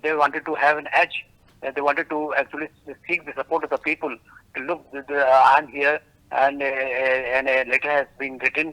they wanted to have an edge. They wanted to actually seek the support of the people to look, I'm here and a letter has been written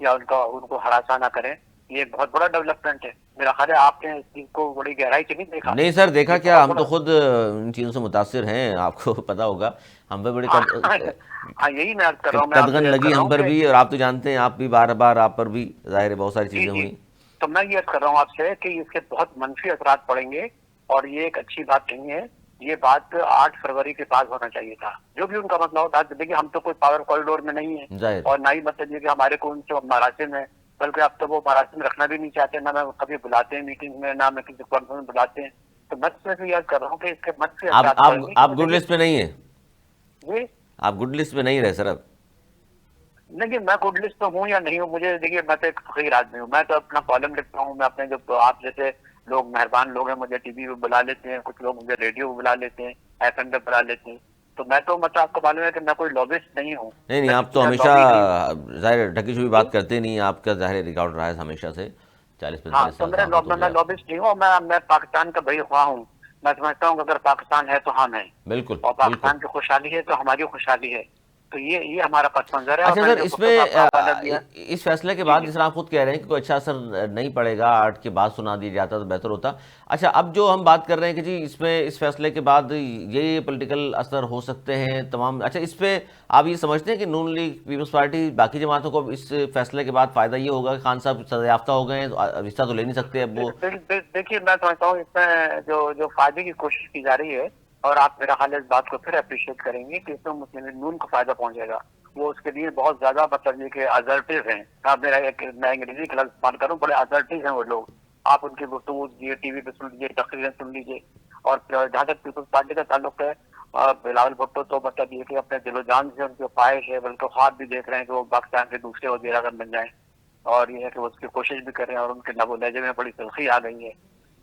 یا ان کو ہراساں نہ کریں، یہ ایک بہت بڑا ڈیولپمنٹ ہے. میرا خیال ہے آپ نے اس چیز کو بڑی گہرائی سے نہیں دیکھا. نہیں سر، دیکھا یہ کیا، بہت ہم تو بڑا خود ان چیزوں سے متاثر ہیں، آپ کو پتا ہوگا. ہم پہ بڑی ہاں یہی میں عرض کر رہا ہوں، میں آپ قدغن سے عرض کر لگی رہا ہم ہوں پر کہ بھی، اور آپ تو جانتے ہیں، آپ بھی بار بار آپ پر بھی ظاہر ہے بہت ساری جی چیزیں جی، ہوئیں. تو میں یہ عرض کر رہا ہوں آپ سے کہ اس کے بہت منفی اثرات پڑیں گے، اور یہ ایک اچھی بات نہیں ہے. یہ بات 8 فروری کے بعد ہونا چاہیے تھا، جو بھی ان کا مسئلہ ہوتا ہے. دیکھیے ہم تو کوئی پاور کوریڈور میں نہیں ہے، ظاہر. اور نہ ہی مطلب یہ کہ ہمارے کو ان سے مراسم ہے، بلکہ اب تو وہ مراسم رکھنا بھی نہیں چاہتے، نہ میں کبھی بلاتے ہیں میٹنگ میں، نہ میں کسی کانفرنس میں بلاتے ہیں. تو میں صرف یہ عرض کر رہا ہوں کہ اس کے منفی آپ اثرات آپ پڑیں گے، آپ کیونکہ گڈ دیکھیے لسٹ پہ نہیں ہیں، جی آپ گڈ لسٹ پہ نہیں رہے سر اب. نہیں، میں گڈ لسٹ میں ہوں یا نہیں ہوں، مجھے دیکھیے میں تو ایک فقیر آدمی ہوں. میں تو اپنا کالم لکھتا ہوں، میں اپنے جو آپ جیسے لوگ مہربان لوگ ہیں مجھے ٹی وی پہ بلا لیتے ہیں، کچھ لوگ مجھے ریڈیو پہ بلا لیتے ہیں، ایف ایم پہ بلا لیتے ہیں. تو میں تو مطلب آپ کو معلوم ہے کہ میں کوئی لابسٹ نہیں ہوں. نہیں نہیں، میں آپ کسی تو کا ہمیشہ لابی نہیں ظاہر ڈھکی چھپی ہوں. بات کرتے نہیں، آپ کا ظاہر ریکارڈ رہا ہے ہمیشہ سے، 40 45 تو سال سے آپ خود ہو میں گیا. لابسٹ نہیں ہوں، میں پاکستان کا بڑی خواہ ہوں. میں سمجھتا ہوں کہ اگر پاکستان ہے تو ہم ہیں، بالکل اور بالکل. پاکستان کی خوشحالی ہے تو ہماری خوشحالی ہے. تو یہ ہمارا پس منظر ہے. اور اچھا میں نے سر، جو اس گفتگو میں آپ کا حوالہ دیا. اس فیصلے کے جی بعد جی جس طرح آپ خود کہہ رہے ہیں کہ کوئی اچھا اثر نہیں پڑے گا، 8 کے بعد سنا دیا جاتا تو بہتر ہوتا. اچھا، اب جو ہم بات کر رہے ہیں کہ جی اس میں اس فیصلے کے بعد یہ پولیٹیکل اثر ہو سکتے ہیں تمام، اچھا اس پہ آپ یہ سمجھتے ہیں کہ نون لیگ پیپلز پارٹی باقی جماعتوں کو اس فیصلے کے بعد فائدہ یہ ہوگا کہ خان صاحب سزا یافتہ ہو گئے ہیں تو حصہ تو لے نہیں سکتے اب وہ؟ دیکھیے میں سمجھتا ہوں اس میں جو فائدے کی کوشش کی جا رہی ہے، اور آپ میرا خیال ہے اس بات کو پھر اپریشیٹ کریں گے کہ اس میں مسلم لیگ نون کو فائدہ پہنچے گا. وہ اس کے لیے بہت زیادہ مطلب یہ کہ ازرٹیو ہیں. میں انگریزی کا لفظ استعمال کروں، بڑے ازرٹیو ہیں وہ لوگ. آپ ان کی گفتگو ٹی وی پہ سن لیجیے، تقریریں سن لیجیے. اور جہاں تک پیپلز پارٹی کا تعلق ہے، بلاول بھٹو تو مطلب یہ کہ اپنے دل و جان سے ان کی خواہش ہے، بلکہ خواب بھی دیکھ رہے ہیں کہ وہ پاکستان کے دوسرے وزیر اعظم بن جائیں. اور یہ ہے کہ وہ اس کی کوشش بھی کر رہے ہیں، اور ان کے لب و لہجے میں بڑی تلخی آ گئی ہے.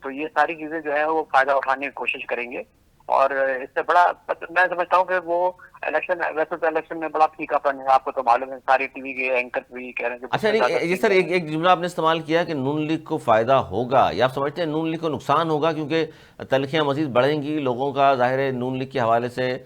تو یہ ساری چیزیں جو ہے وہ فائدہ اٹھانے کی کوشش کریں گے. اور اس سے بڑا میں سمجھتا ہوں کہ وہ الیکشن، ویسے تو الیکشن میں بڑا پھیکا پن ہے، آپ کو تو معلوم ہے. ساری ٹی وی کے اینکر بھی کہہ رہے ہیں کہ مجھ اچھا سے زیادہ نہیں، یہ سر سینئر ہیں. ایک جملہ آپ نے استعمال کیا کہ نون لیگ کو فائدہ ہوگا، یا آپ سمجھتے ہیں نون لیگ کو نقصان ہوگا کیونکہ تلخیاں مزید بڑھیں گی لوگوں کا ظاہر ہے نون لیگ کے حوالے سے؟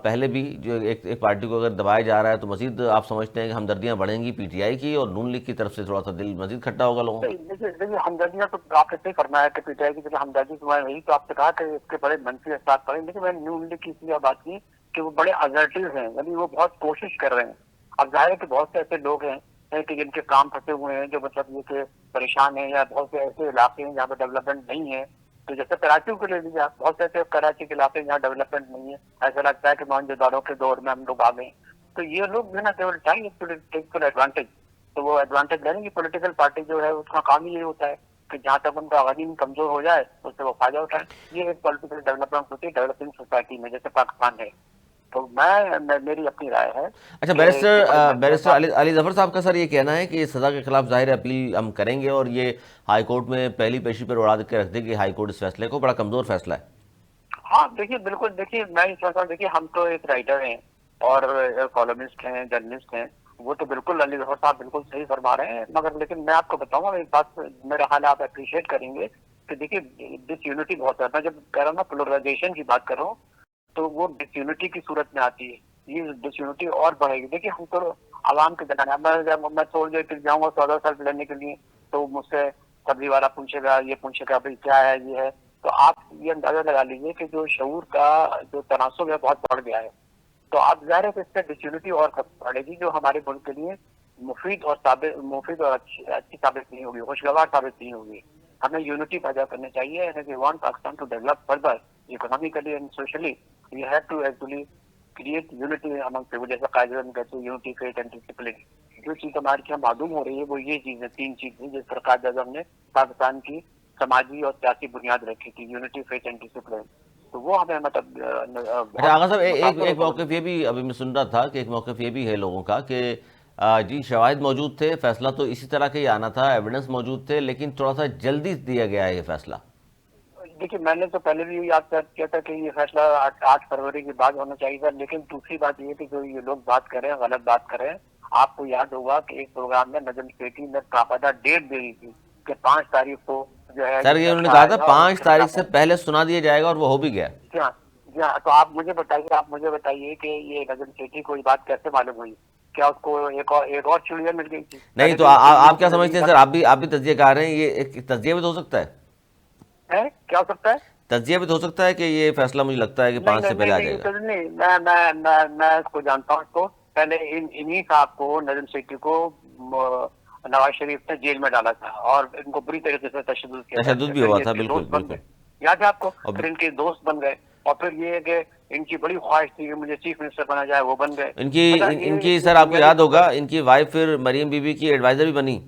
پہلے بھی جو ایک پارٹی کو اگر دبایا جا رہا ہے تو مزید آپ سمجھتے ہیں کہ ہمدردیاں بڑھیں گی پی ٹی آئی کی، اور نون لیگ کی طرف سے تھوڑا سا دل مزید کھٹا ہوگا لوگوں کا؟ دیکھیے ہمدردیاں تو آپ نے صحیح فرمایا کہ پی ٹی آئی کی طرف ہمدردی تو میں وہی تو آپ سے کہا کہ اس کے بڑے منفی اثرات پڑیں. لیکن میں نے نون لیگ کی اس لیے بات کی کہ وہ بڑے ازرٹیو ہیں، یعنی وہ بہت کوشش کر رہے ہیں. اب ظاہر ہے کہ بہت سے ایسے لوگ ہیں کہ جن کے کام پھنسے ہوئے ہیں، جو مطلب یہ کہ پریشان ہیں، یا بہت سے ایسے علاقے ہیں جہاں پہ ڈیولپمنٹ نہیں ہے. تو جیسے کراچی کو لے لیجیے آپ، بہت سے ایسے کراچی کے علاقے جہاں ڈیولپمنٹ نہیں ہے، ایسا لگتا ہے کہ موہنجو کے دور میں ہم لوگ آ گئے. تو یہ لوگ جو ہے نا دے ول ٹیک ایڈوانٹیج. تو وہ ایڈوانٹیج لیں گے. پولیٹیکل پارٹی جو ہے اس کا کام ہی یہ ہوتا ہے کہ جہاں تک ان کا غنیم کمزور ہو جائے اس سے وہ فائدہ اٹھائے. یہ ایک پولیٹیکل ڈیولپمنٹ ہوتی ہے ڈیولپنگ سوسائٹی میں، جیسے پاکستان ہے. تو میری اپنی رائے ہے اچھا، کہ اس کے بڑے منفی بیرسٹر اثرات. علی ظفر صاحب کا سر یہ کہنا ہے کہ یہ سزا کے خلاف ظاہر اپیل ہم کریں گے، اور یہ ہائی کورٹ میں پہلی پیشی پر اڑا کے رکھ دے گی ہائی کورٹ اس فیصلے کو، بڑا کمزور فیصلہ ہے. ہاں دیکھیے بالکل، دیکھیے میں یہ سمجھتا ہوں، دیکھیے ہم تو ایک رائٹر ہیں اور کالمسٹ ہیں، جرنلسٹ ہیں. وہ تو بالکل علی ظفر صاحب بالکل صحیح فرما رہے ہیں. مگر لیکن میں آپ کو بتاؤں گا ایک بات، میرا خیال آپ اپریشیٹ کریں گے کہ دیکھیے ڈس یونٹی بہت ہے. میں جب کہہ رہا ہوں نا پولرائزیشن کی بات کر رہا ہوں، تو وہ ڈس یونٹی کی صورت میں آتی ہے. یہ ڈس یونٹی اور بڑھے گی. دیکھیے ہم تو عوام کے درمیان، میں تھوڑی دیر تک جاؤں گا سودا سیلف لینے کے لیے تو مجھ سے سبزی والا پوچھے گا، یہ پوچھے گا بھائی کیا ہے یہ ہے. تو آپ یہ اندازہ لگا لیجیے کہ جو شعور کا جو تناسب ہے بہت بڑھ گیا ہے. تو آپ ظاہر ہے کہ اس سے ڈسیونٹی اور بڑھے گی، جو ہمارے ملک کے لیے مفید اور اچھی ثابت نہیں ہوگی، خوشگوار ثابت نہیں ہوگی. ہمیں یونٹی پیدا کرنی چاہیے. We want Pakistan to develop further economically and socially. We have to actually create unity among people, جیسے قائد اعظم کہتے ہیں یونٹی کریٹ اینڈ ڈسپلن. جو چیز ہمارے یہاں معلوم ہو رہی ہے وہ یہ چیزیں 3 چیزیں جس پر قائد اعظم نے پاکستان کی سماجی اور سیاسی بنیاد رکھی تھی، یونٹی فیتھ اینڈ ڈسپلن. تو وہ ہمیں مطلب اچھا بہت آغا صاحب، متاثر ایک ہوگا. موقف یہ بھی ابھی میں سن رہا تھا کہ ایک موقف یہ بھی ہے لوگوں کا کہ جی شواہد موجود تھے، فیصلہ تو اسی طرح کا ہی آنا تھا، ایویڈنس موجود تھے، لیکن تھوڑا سا جلدی دیا گیا ہے یہ فیصلہ. دیکھیے میں نے تو پہلے بھی یاد کیا تھا کہ یہ فیصلہ 8 فروری کے بعد ہونا چاہیے تھا. لیکن دوسری بات یہ کہ جو یہ لوگ بات کر رہے ہیں غلط بات کر رہے ہیں. آپ کو یاد ہوگا کہ ایک پروگرام میں نجم سیٹھی نے باقاعدہ ڈیٹ دے دی تھی کہ 5 تاریخ کو جو ہے سر یہ یہ انہوں نے فیصلہ کہا آئے تھا گا اور اس 5 کے تاریخ خلاف. سے پہلے سنا دیا جائے گا، اور وہ ہو بھی گیا. جی ہاں، تو آپ مجھے بتائیے کہ یہ نجم سیٹھی کو یہ بات کیسے معلوم ہوئی؟ کیا اس کو ایک اور چڑیا مل گئی تھی؟ نہیں تو آپ کیا سمجھتے ہیں سر؟ آپ بھی تجزیہ کار ہیں، یہ ایک تجزیہ بھی تو ہو سکتا ہے، کیا ہو سکتا ہے؟ تجزیہ بھی تو ہو سکتا ہے کہ یہ فیصلہ مجھے لگتا ہے کہ نہیں 5 سے نہیں پہلے نہیں آ نہیں، جائے یہ گا۔ تو نہیں، میں اس کو جانتا ہوں، اس کو پہلے انہی صاحب کو، نجم سیٹھی کو نواز شریف نے جیل میں ڈالا تھا اور ان کو بری طریقے سے تشدد کیا تھا، تشدد بھی پھر ہوا یہ تھا، اس کے بالکل دوست بن بالکل۔ گئے، یاد ہے آپ کو؟ اور پھر ان کے دوست بن گئے، اور پھر یہ ہے کہ ان کی بڑی خواہش تھی کہ مجھے چیف منسٹر بنا جائے، وہ بن گئے۔ مطلب ان یہ کی جو سر آپ کو بنیادی یاد طور ہوگا پر ان کی وائف پھر مریم بی بی کی ایڈوائزر بھی بنی،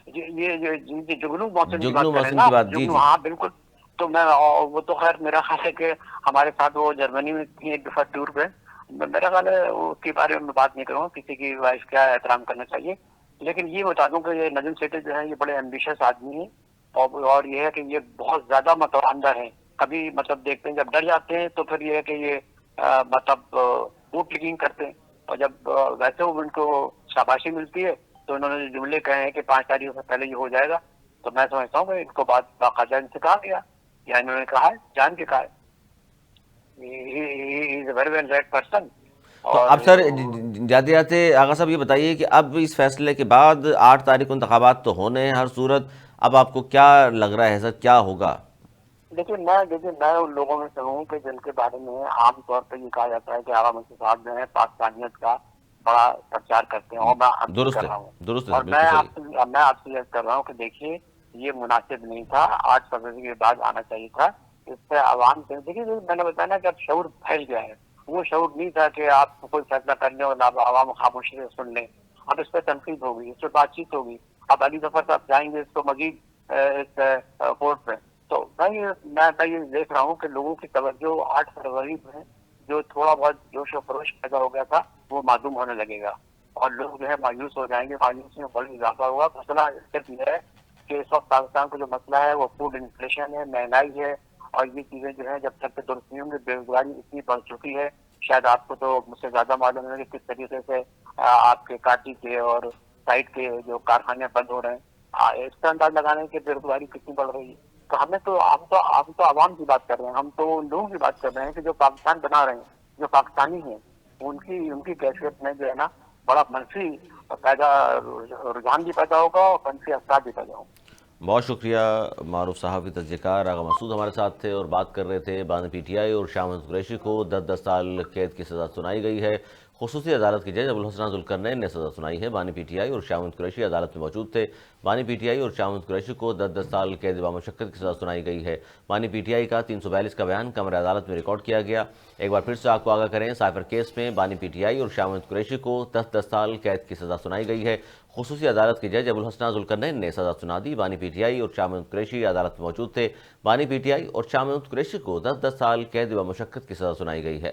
یہ جگنو محسن کی جگنو بات کر رہے ہیں محسن نا کی آپ؟ بات، جی جگنو، جی۔ ہاں بالکل۔ تو میں وہ تو خیر میرا خیال ہے کہ ہمارے ساتھ وہ جرمنی میں تھی ایک دفعہ ٹور پہ، میرا خیال ہے اس کے بارے میں بات نہیں کروں، کسی کی وائف کا احترام کرنا چاہیے، لیکن یہ بتا دوں کہ یہ نجم سیٹھی جو ہے یہ بڑے ایمبیشس آدمی ہیں، اور یہ ہے کہ یہ بہت زیادہ متواندر ہیں، کبھی مطلب دیکھتے ہیں جب ڈر جاتے ہیں تو پھر یہ ہے کہ یہ مطلب بوٹ لگنگ کرتے ہیں، اور جب ویسے ان کو شاباشی ملتی ہے تو انہوں نے جملے کہے ہیں کہ 5 تاریخ سے پہلے یہ ہو جائے گا، تو میں سمجھتا ہوں کہ ان کو بات باقاعدہ ان سے کہا گیا، یا انہوں نے کہا ہے، جان کے کہا ہے۔ He is a very well read person۔ تو اور اب سر جاتے جاتے آغا صاحب یہ بتائیے کہ اب اس فیصلے کے بعد 8 تاریخ کو انتخابات تو ہونے ہیں ہر صورت، اب آپ کو کیا لگ رہا ہے سر، کیا ہوگا؟ دیکھیے میں ان لوگوں میں سے ہوں کہ جن کے بارے میں عام طور پہ یہ کہا جاتا ہے کہ عوام صاحب جو ہے پاکستانیت کا بڑا پرچار کرتے ہیں، اور میں حق بھی درست کر ہے، رہا ہوں، درست ہے، اور بالکل صحیح۔ میں آپ سے یہ کر رہا ہوں کہ دیکھیے یہ مناسب نہیں تھا، 8 فروری کے بعد آنا چاہیے تھا، اس سے عوام سے دیکھیے میں نے بتایا نا کہ اب شعور پھیل گیا ہے، وہ شعور نہیں تھا کہ آپ کوئی فیصلہ کر لیں اور عوام خاموشی سے سن لیں، اب اس پہ تنقید ہوگی، اس پہ بات چیت ہوگی، اب علی ظفر صاحب جائیں گے اس کو مزید اس کورٹ پہ، تو میں یہ دیکھ رہا ہوں کہ لوگوں کی توجہ 8 فروری میں جو تھوڑا بہت جوش و خروش پیدا ہو گیا تھا وہ معدوم ہونے لگے گا، اور لوگ جو ہے مایوس ہو جائیں گے، مایوسی میں بڑی اضافہ ہوگا۔ مسئلہ صرف یہ ہے کہ اس وقت پاکستان کا جو مسئلہ ہے وہ فوڈ انفلیشن ہے، مہنگائی ہے، اور یہ چیزیں جو ہیں جب تک کہ درست نہیں ہوں گی، بے روزگاری اتنی بڑھ چکی ہے، شاید آپ کو تو مجھ سے زیادہ معلوم ہے کہ کس طریقے سے آپ کے کاٹی کے اور سائٹ کے جو کارخانے بند ہو رہے ہیں، اس کا انداز لگانے کی بے روزگاری کتنی بڑھ رہی ہے۔ تو ہم تو عوام کی بات کر رہے ہیں، ہم تو ان لوگوں کی بات کر رہے ہیں کہ جو پاکستان بنا رہے ہیں، جو پاکستانی ہیں، ان کی کیفیت میں جو ہے نا بڑا منفی رجحان بھی پیدا ہوگا اور منفی اثرات بھی پیدا ہوں گے۔ بہت شکریہ معروف صحافی تجزیہ کار آغا مسعود ہمارے ساتھ تھے اور بات کر رہے تھے بانی پی ٹی آئی اور شاہ محمود قریشی کو 10 سال قید کی سزا سنائی گئی ہے۔ خصوصی عدالت کے جج ابوالحسن ذوالقرنین نے سزا سنائی ہے۔ بانی پی ٹی آئی اور شاہ محمود قریشی عدالت میں موجود تھے۔ بانی پی ٹی آئی اور شاہ محمود قریشی کو 10 سال قید بامشقت کی سزا سنائی گئی ہے۔ بانی پی ٹی آئی کا 342 کا بیان کمرہ عدالت میں ریکارڈ کیا گیا۔ ایک بار پھر سے آپ کو آگاہ کریں، سائفر کیس میں بانی پی ٹی آئی اور شاہ محمود قریشی کو 10 سال قید کی سزا سنائی گئی ہے۔ خصوصی عدالت کے جج ابوالحسن ذوالقرنین نے سزا سنا دی۔ بانی پی ٹی آئی اور شاہ محمود قریشی عدالت میں موجود تھے۔ بانی پی ٹی آئی اور شاہ محمود قریشی کو 10 سال قید بامشقت کی سزا سنائی گئی ہے۔